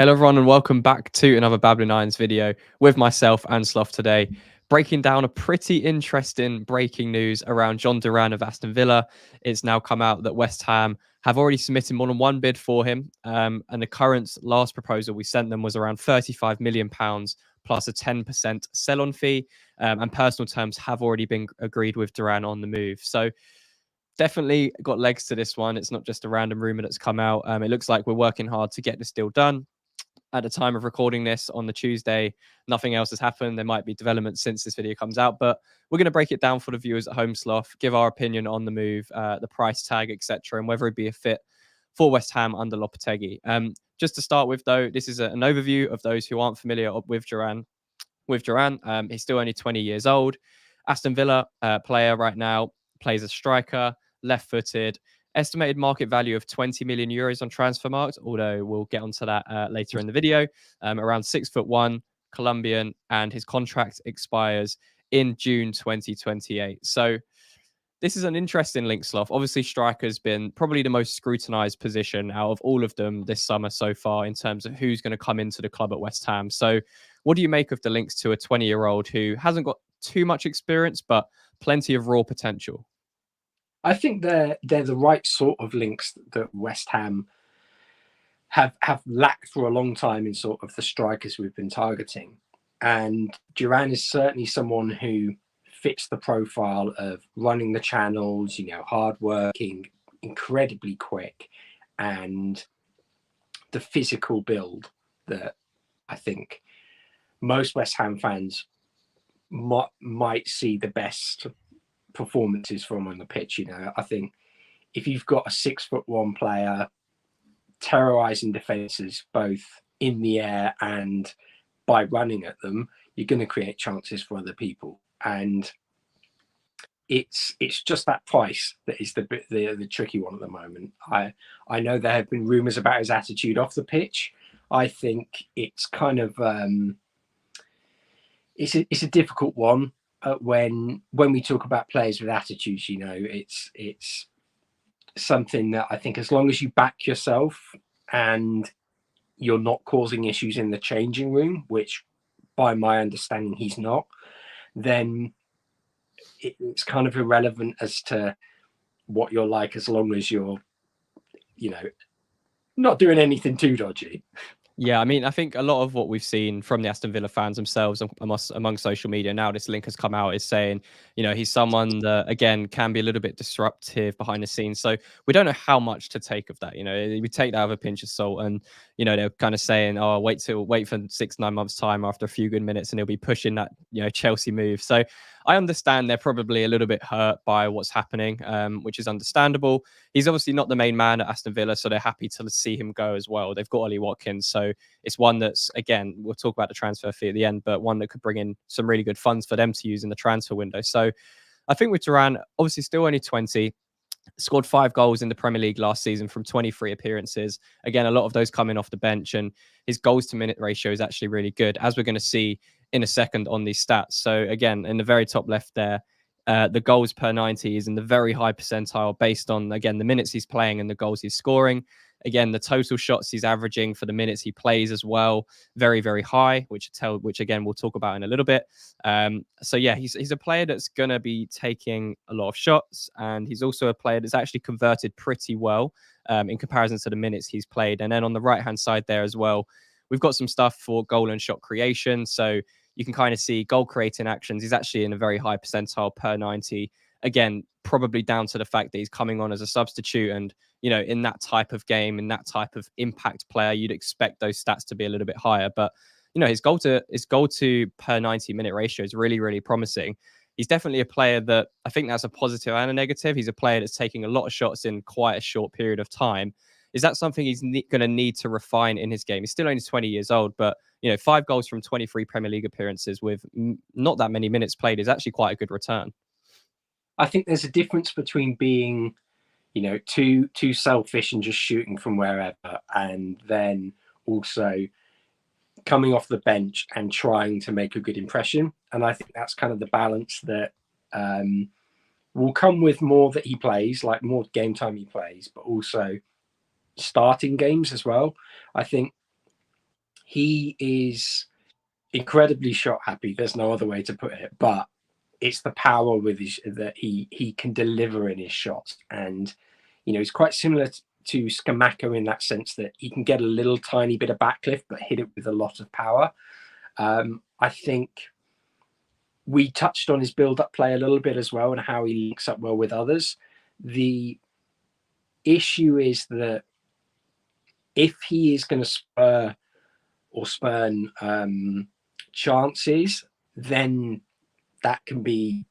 Hello everyone and welcome back to another Babbling Irons video with myself and Sloth today, breaking down a pretty interesting breaking news around Jhon Duran of Aston Villa. It's now come out that West Ham have already submitted more than one bid for him, and the current last proposal we sent them was around £35 million plus a 10% sell-on fee, and personal terms have already been agreed with Duran on the move. So definitely got legs to this one. It's not just a random rumor that's come out. It looks like we're working hard to get this deal done. At the time of recording this on the Tuesday, nothing else has happened. There might be developments since this video comes out, but we're going to break it down for the viewers at home, Sloth, give our opinion on the move, the price tag, etc., and whether it'd be a fit for West Ham under Lopetegui. Just to start with, though, this is an overview of those who aren't familiar with Duran. He's still only 20 years old. Aston Villa player right now, plays as striker, left-footed. Estimated market value of 20 million euros on Transfermarkt, although we'll get onto that later in the video. Around 6'1", Colombian, and his contract expires in June 2028. So this is an interesting link, Sloth. Obviously, striker's been probably the most scrutinized position out of all of them this summer so far in terms of who's going to come into the club at West Ham. So what do you make of the links to a 20-year-old who hasn't got too much experience, but plenty of raw potential? I think they're the right sort of links that West Ham have lacked for a long time in sort of the strikers we've been targeting. And Duran is certainly someone who fits the profile of running the channels, hardworking, incredibly quick, and the physical build that I think most West Ham fans might see the best performances from on the pitch. I think if you've got a 6'1" player terrorizing defenses both in the air and by running at them, you're going to create chances for other people. And it's just that price that is the tricky one at the moment. I know there have been rumors about his attitude off the pitch. I think it's kind of it's a difficult one. When we talk about players with attitudes, it's something that I think as long as you back yourself and you're not causing issues in the changing room, which by my understanding he's not, then it's kind of irrelevant as to what you're like, as long as you're, not doing anything too dodgy. Yeah, I mean, I think a lot of what we've seen from the Aston Villa fans themselves among social media now, this link has come out, is saying, he's someone that, again, can be a little bit disruptive behind the scenes. So we don't know how much to take of that. We take that with a pinch of salt, and, they're kind of saying, oh, wait for 6-9 months time after a few good minutes and he'll be pushing that, Chelsea move. So I understand they're probably a little bit hurt by what's happening, which is understandable. He's obviously not the main man at Aston Villa, so they're happy to see him go as well. They've got Ollie Watkins, so it's one that's, again, we'll talk about the transfer fee at the end, but one that could bring in some really good funds for them to use in the transfer window. So I think with Duran, obviously still only 20, scored 5 goals in the Premier League last season from 23 appearances. Again, a lot of those coming off the bench, and his goals to minute ratio is actually really good, as we're going to see in a second on these stats. So again, in the very top left there, the goals per 90 is in the very high percentile based on, again, the minutes he's playing and the goals he's scoring. Again, the total shots he's averaging for the minutes he plays as well, very, very high, which again, we'll talk about in a little bit. So yeah, he's a player that's going to be taking a lot of shots, and he's also a player that's actually converted pretty well in comparison to the minutes he's played. And then on the right-hand side there as well, we've got some stuff for goal and shot creation. So you can kind of see goal creating actions. He's actually in a very high percentile per 90. Again, probably down to the fact that he's coming on as a substitute. And, in that type of game, in that type of impact player, you'd expect those stats to be a little bit higher. But, his goal to per 90 minute ratio is really, really promising. He's definitely a player that I think that's a positive and a negative. He's a player that's taking a lot of shots in quite a short period of time. Is that something he's going to need to refine in his game? He's still only 20 years old, but 5 goals from 23 Premier League appearances with not that many minutes played is actually quite a good return. I think there's a difference between being, too selfish and just shooting from wherever, and then also coming off the bench and trying to make a good impression. And I think that's kind of the balance that will come with more that he plays, like more game time he plays, but also starting games as well. I think he is incredibly shot happy. There's no other way to put it, but it's the power with his that he can deliver in his shots. And he's quite similar to Skamaka in that sense, that he can get a little tiny bit of backlift but hit it with a lot of power. I think we touched on his build-up play a little bit as well, and how he links up well with others. The issue is that if he is going to spur or spurn chances, then that can be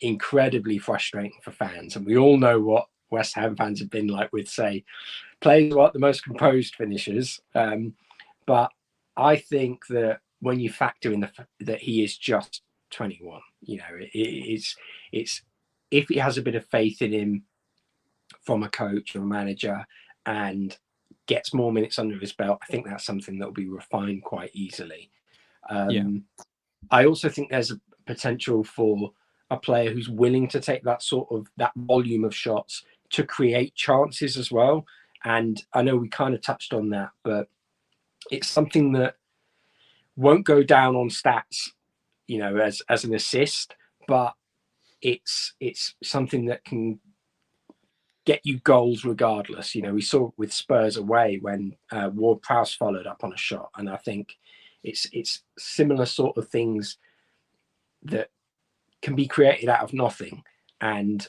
incredibly frustrating for fans. And we all know what West Ham fans have been like with, say, players who aren't the most composed finishers. But I think that when you factor in that he is just 21, it's if he has a bit of faith in him from a coach or a manager and gets more minutes under his belt, I think that's something that will be refined quite easily. I also think there's a potential for a player who's willing to take that volume of shots to create chances as well. And I know we kind of touched on that, but it's something that won't go down on stats, as an assist, but it's something that can get you goals regardless. We saw it with Spurs away when Ward-Prowse followed up on a shot, and I think it's similar sort of things that can be created out of nothing. And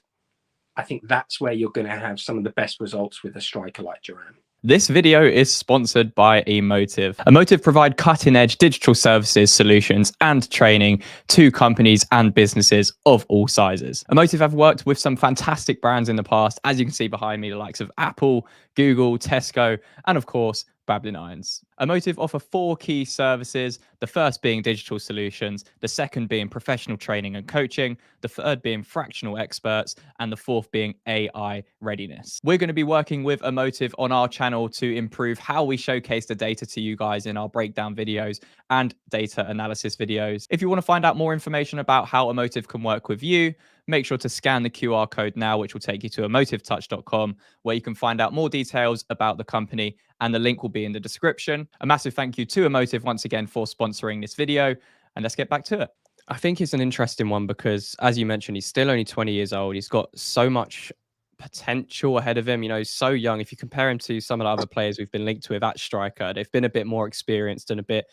I think that's where you're going to have some of the best results with a striker like Duran. This video is sponsored by Emotive. Emotive provide cutting-edge digital services, solutions, and training to companies and businesses of all sizes. Emotive have worked with some fantastic brands in the past, as you can see behind me, the likes of Apple, Google, Tesco, and of course, Babylon Irons. Emotive offer 4 key services, the first being digital solutions, the second being professional training and coaching, the third being fractional experts, and the fourth being AI readiness. We're going to be working with Emotive on our channel to improve how we showcase the data to you guys in our breakdown videos and data analysis videos. If you want to find out more information about how Emotive can work with you, make sure to scan the QR code now, which will take you to emotivetouch.com, where you can find out more details about the company, and the link will be in the description. A massive thank you to Emotive once again for sponsoring this video, and let's get back to it. I think it's an interesting one because, as you mentioned, he's still only 20 years old. He's got so much potential ahead of him. He's so young. If you compare him to some of the other players we've been linked with at striker, they've been a bit more experienced and a bit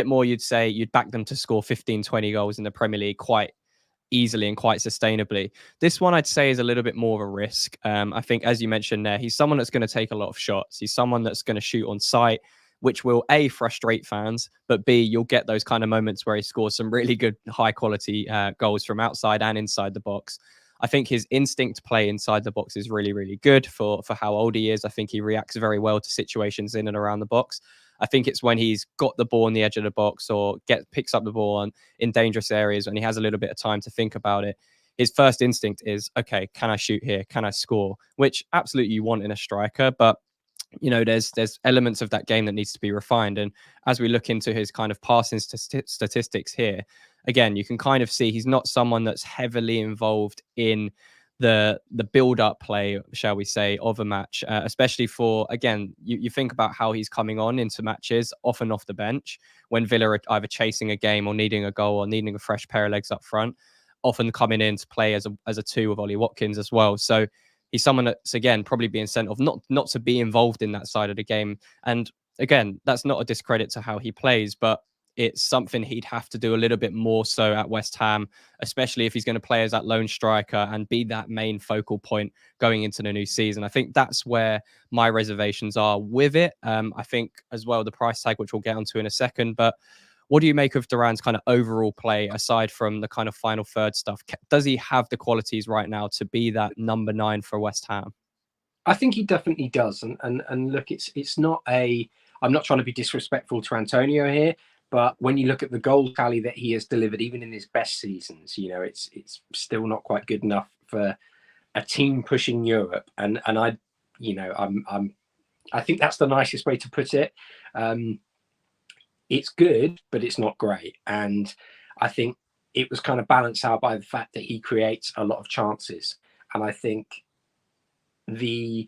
more, you'd back them to score 15, 20 goals in the Premier League quite easily and quite sustainably. This one I'd say is a little bit more of a risk. I think, as you mentioned there, he's someone that's going to take a lot of shots. He's someone that's going to shoot on sight, which will A, frustrate fans, but B, you'll get those kind of moments where he scores some really good high quality goals from outside and inside the box. I think his instinct to play inside the box is really, really good for how old he is. I think he reacts very well to situations in and around the box. I think it's when he's got the ball on the edge of the box or picks up the ball in dangerous areas and he has a little bit of time to think about it. His first instinct is, okay, can I shoot here? Can I score? Which absolutely you want in a striker, but there's elements of that game that needs to be refined. And as we look into his kind of passing statistics here, again, you can kind of see he's not someone that's heavily involved in the build-up play, shall we say, of a match, especially for, again, you think about how he's coming on into matches, often off the bench, when Villa are either chasing a game or needing a goal or needing a fresh pair of legs up front, often coming in to play as a 2 with Ollie Watkins as well. So he's someone that's, again, probably being sent off not to be involved in that side of the game. And again, that's not a discredit to how he plays, but it's something he'd have to do a little bit more so at West Ham, especially if he's going to play as that lone striker and be that main focal point going into the new season. I think that's where my reservations are with it. I think as well the price tag, which we'll get onto in a second, but what do you make of Duran's kind of overall play, aside from the kind of final third stuff? Does he have the qualities right now to be that number 9 for West Ham? I think he definitely does. And look, it's not I'm not trying to be disrespectful to Antonio here, but when you look at the goal tally that he has delivered, even in his best seasons, it's still not quite good enough for a team pushing Europe. And I think that's the nicest way to put it. It's good, but it's not great. And I think it was kind of balanced out by the fact that he creates a lot of chances. And I think the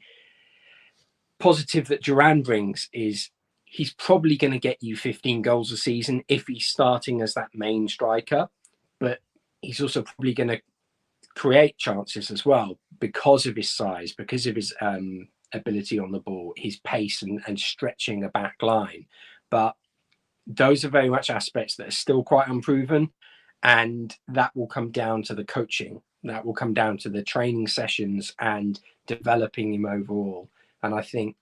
positive that Duran brings is he's probably going to get you 15 goals a season if he's starting as that main striker, but he's also probably going to create chances as well because of his size, because of his ability on the ball, his pace and stretching a back line. But those are very much aspects that are still quite unproven, and that will come down to the coaching. That will come down to the training sessions and developing him overall. And I think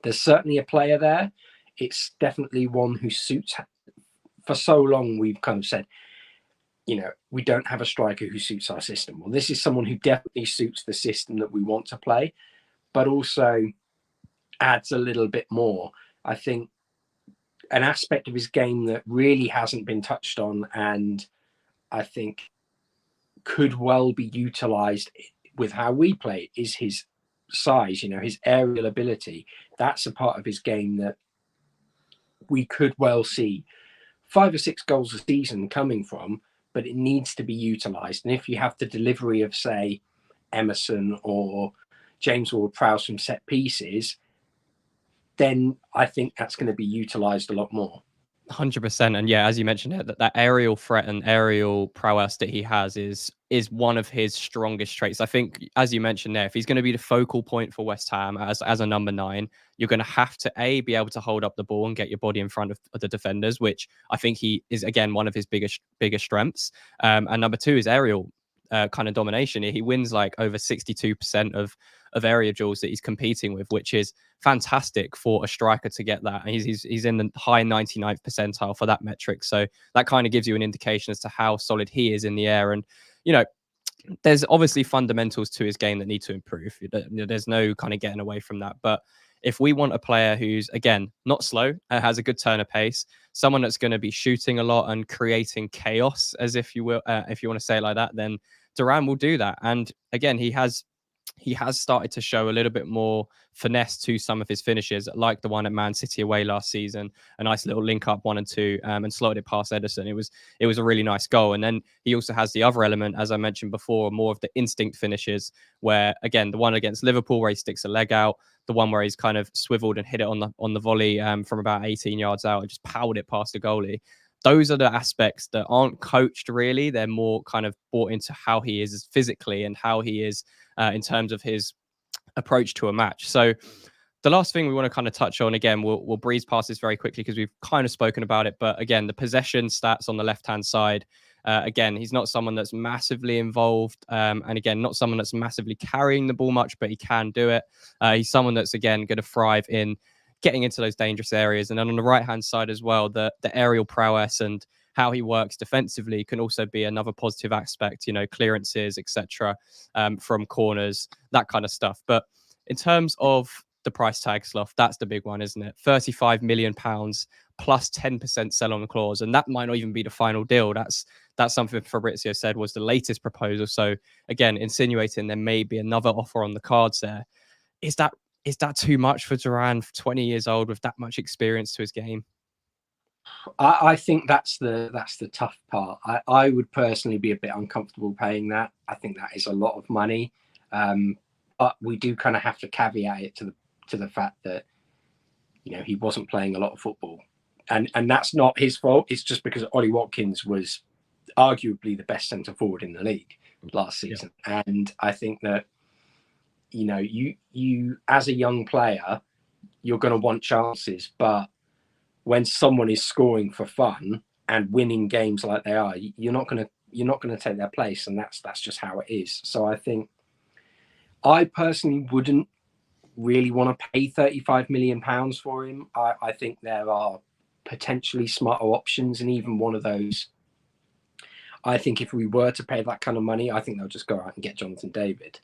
there's certainly a player there. It's definitely one who suits. For so long, we've kind of said, we don't have a striker who suits our system. Well, this is someone who definitely suits the system that we want to play, but also adds a little bit more. I think an aspect of his game that really hasn't been touched on, and I think could well be utilized with how we play, is his size, his aerial ability. That's a part of his game that we could well see 5 or 6 goals a season coming from, but it needs to be utilized. And if you have the delivery of, say, Emerson or James Ward-Prowse from set pieces, then I think that's going to be utilized a lot more. 100%. And yeah, as you mentioned it, that aerial threat and aerial prowess that he has is one of his strongest traits. I think, as you mentioned there, if he's going to be the focal point for West Ham as a number 9, you're going to have to be able to hold up the ball and get your body in front of the defenders, which I think he is, again, one of his biggest strengths. And number 2 is aerial kind of domination. He wins like over 62% of area duels that he's competing with, which is fantastic for a striker to get that. And he's in the high 99th percentile for that metric. So that kind of gives you an indication as to how solid he is in the air. And, there's obviously fundamentals to his game that need to improve. There's no kind of getting away from that. But if we want a player who's, again, not slow, has a good turn of pace, someone that's going to be shooting a lot and creating chaos, as if you will, if you want to say it like that, then Durán will do that. And again, he has started to show a little bit more finesse to some of his finishes, like the one at Man City away last season. A nice little link up 1 and 2, and slotted it past Ederson. It was a really nice goal. And then he also has the other element, as I mentioned before, more of the instinct finishes, where, again, the one against Liverpool where he sticks a leg out, the one where he's kind of swiveled and hit it on the volley from about 18 yards out and just powered it past the goalie. Those are the aspects that aren't coached, really. They're more kind of brought into how he is physically and how he is in terms of his approach to a match. So the last thing we want to kind of touch on, again, we'll breeze past this very quickly because we've kind of spoken about it. But again, the possession stats on the left-hand side, again, he's not someone that's massively involved. And again, not someone that's massively carrying the ball much, but he can do it. He's someone that's, again, going to thrive in getting into those dangerous areas. And then on the right-hand side as well, the aerial prowess and how he works defensively can also be another positive aspect, clearances, etc., from corners, that kind of stuff. But in terms of the price tag, Sloth, that's the big one, isn't it? £35 million plus 10% sell-on clause. And that might not even be the final deal. That's something Fabrizio said was the latest proposal. So again, insinuating there may be another offer on the cards there. Is that too much for Durán, 20 years old, with that much experience to his game? I think that's the tough part. I would personally be a bit uncomfortable paying that. I think that is a lot of money, but we do kind of have to caveat it to the fact that he wasn't playing a lot of football, and that's not his fault. It's just because Ollie Watkins was arguably the best centre forward in the league last season, and I think that you as a young player, you're going to want chances, but when someone is scoring for fun and winning games like they are, you're not going to take their place, and that's just how it is. So I think I personally wouldn't really want to pay £35 million for him. I think there are potentially smarter options, and even one of those, I think if we were to pay that kind of money, I think they'll just go out and get Jonathan David.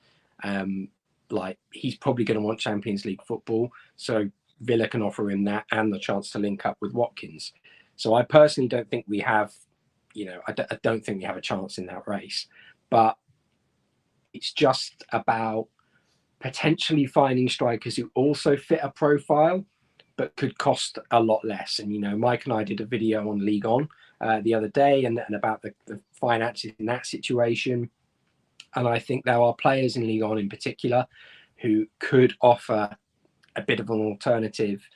He's probably going to want Champions League football, so Villa can offer him that and the chance to link up with Watkins. So I personally don't think we have, I don't think we have a chance in that race. But it's just about potentially finding strikers who also fit a profile, but could cost a lot less. And, Mike and I did a video on League On the other day and about the finances in that situation. And I think there are players in League On in particular who could offer a bit of an alternative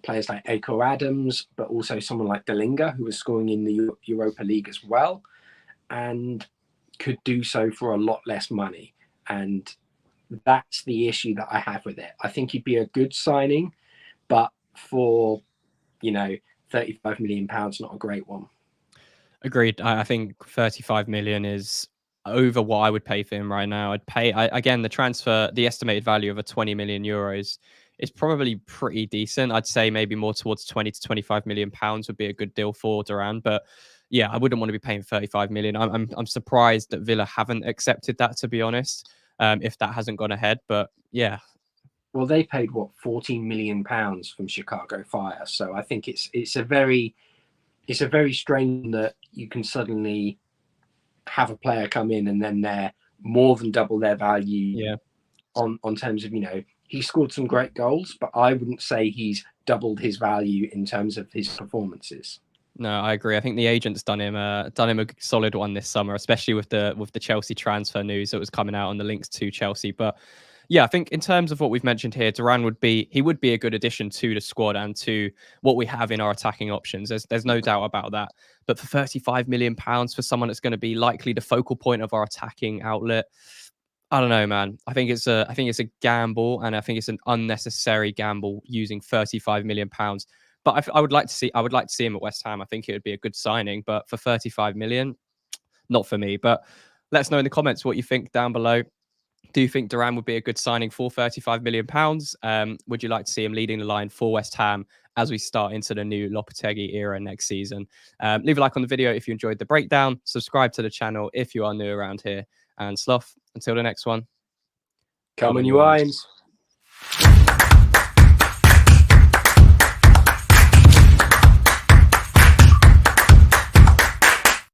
players like Aiko Adams, but also someone like Delinga, who was scoring in the Europa League as well, and could do so for a lot less money. And that's the issue that I have with it. I think he'd be a good signing, but for, you know, £35 million, not a great one. Agreed. I think 35 million is over what I would pay for him right now. I'd pay again the estimated value of a 20 million euros is probably pretty decent. I'd say maybe more towards 20 to 25 million pounds would be a good deal for Duran. But yeah, I wouldn't want to be paying 35 million. I'm surprised that Villa haven't accepted that, to be honest. If that hasn't gone ahead, but yeah. Well, they paid what, £14 million from Chicago Fire. So I think it's a very strange that you can suddenly have a player come in and then they're more than double their value. Yeah. On terms of, he scored some great goals, but I wouldn't say he's doubled his value in terms of his performances. No, I agree. I think the agent's done him a solid one this summer, especially with the Chelsea transfer news that was coming out on the links to Chelsea. But yeah, I think in terms of what we've mentioned here, Duran would be a good addition to the squad and to what we have in our attacking options. There's no doubt about that. But for £35 million for someone that's going to be likely the focal point of our attacking outlet, I don't know, man. I think it's a gamble, and I think it's an unnecessary gamble using £35 million. But I would like to see him at West Ham. I think it would be a good signing. But for 35 million, not for me. But let us know in the comments what you think down below. Do you think Duran would be a good signing for £35 million? Would you like to see him leading the line for West Ham as we start into the new Lopetegui era next season? Leave a like on the video if you enjoyed the breakdown. Subscribe to the channel if you are new around here. And Sloth, until the next one. Come on, you irons.